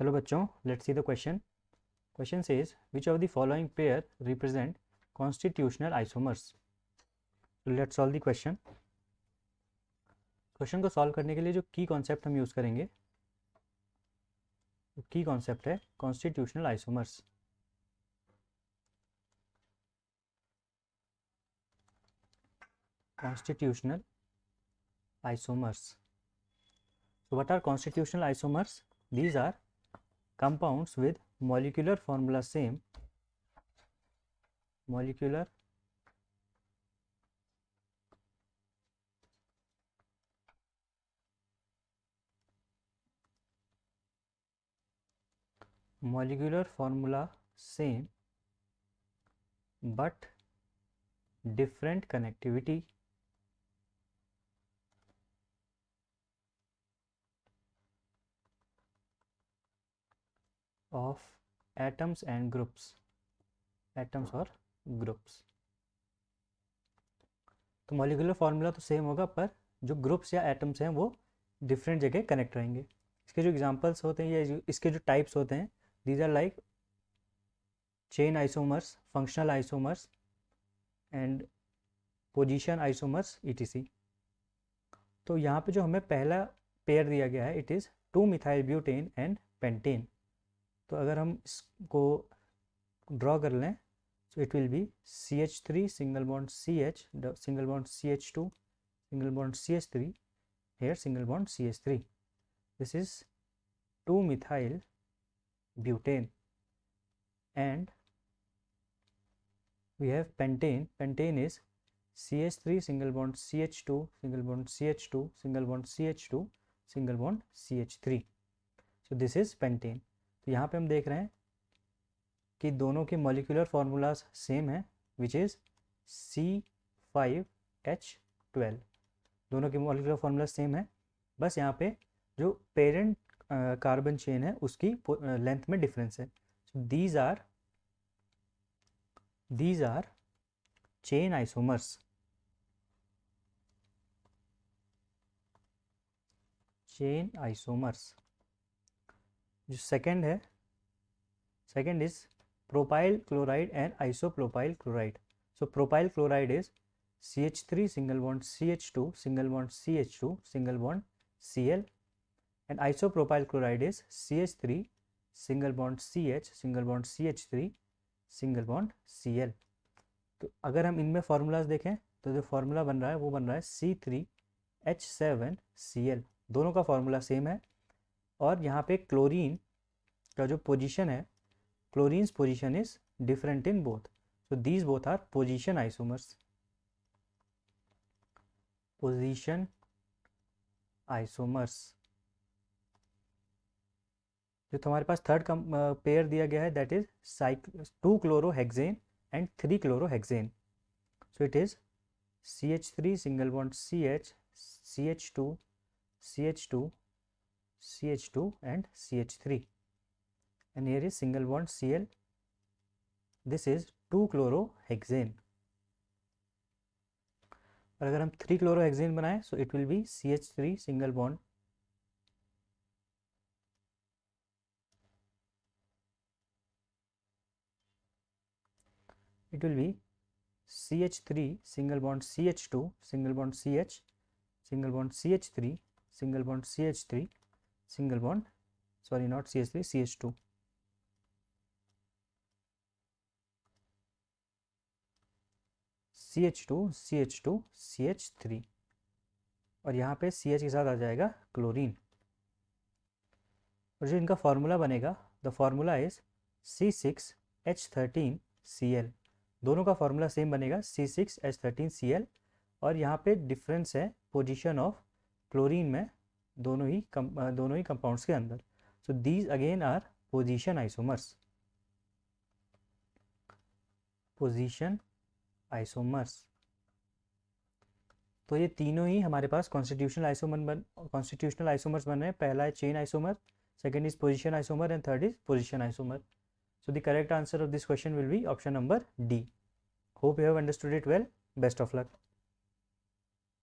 Hello बच्चों, let's see the question. Question says which of the following pair represent constitutional isomers. Let's solve the question. Question को solve करने के लिए जो की कॉन्सेप्ट हम यूज़ करेंगे, की कॉन्सेप्ट है constitutional isomers. Constitutional isomers. So what are constitutional isomers? These are compounds with molecular formula same, molecular formula same but different connectivity of atoms and groups, atoms और ग्रुप्स. तो molecular formula तो same होगा पर जो groups या atoms हैं वो different जगह कनेक्ट रहेंगे. इसके जो एग्जांपल्स होते हैं या इसके जो टाइप्स होते हैं, these are like chain isomers, functional isomers and position isomers etc. तो यहाँ पे जो हमें पहला पेयर दिया गया है, it is two methyl butane and pentane. तो अगर हम इसको ड्रॉ कर लें, so it will be CH3 single bond CH, single bond CH2, single bond CH3, here single bond CH3. This is 2-methyl butane and we have pentane. Pentane is CH3 single bond CH2, single bond CH2, single bond CH2, single bond CH3. So this is pentane. तो यहाँ पे हम देख रहे हैं कि दोनों के मॉलिक्यूलर फार्मूलाज सेम है, विच इज़ C5H12. दोनों के मॉलिक्यूलर फार्मूला सेम है, बस यहाँ पे जो पेरेंट कार्बन चेन है उसकी लेंथ में डिफरेंस है. So these are chain isomers. Chain isomers. जो सेकेंड है, second is propyl chloride and isopropyl chloride. So propyl chloride is CH3 single bond CH2 single bond CH2 single bond Cl and isopropyl chloride is CH3 single bond CH single bond CH3 single bond Cl. तो अगर हम इनमें formulas देखें तो जो formula बन रहा है वो बन रहा है C3H7Cl. दोनों का फार्मूला सेम है और यहाँ पे क्लोरीन का जो पोजीशन है, chlorine's position is different in both. So these both are position isomers. Position isomers. जो हमारे पास थर्ड पेयर दिया गया है, that is 2-chlorohexane and 3-chlorohexane. So it is CH3 single bond CH, CH2, CH2, CH2 and CH3. And here is single bond Cl. This is 2-chlorohexane. और अगर हम 3-chlorohexane बनाएं, so it will be CH3 single bond it will be CH3 single bond CH2 single bond CH single bond CH3 single bond CH3 single bond, sorry not CH3, CH2. CH2, CH2, CH3 और यहाँ पे CH के साथ आ जाएगा chlorine. और जो इनका formula बनेगा, द फार्मूला इज C6H13Cl. दोनों का फार्मूला सेम बनेगा C6H13Cl और यहाँ पे डिफरेंस है पोजीशन ऑफ क्लोरीन में दोनों ही कंपाउंड्स के अंदर. So these again are position isomers. Position isomers. तो ये तीनों ही हमारे पास कॉन्स्टिट्यूशनल आइसोमर्स बन रहे हैं. पहला है chain isomer, second is position isomer and third is position isomer. So the correct answer of this question will be option number D. Hope you have understood it well. Best of luck.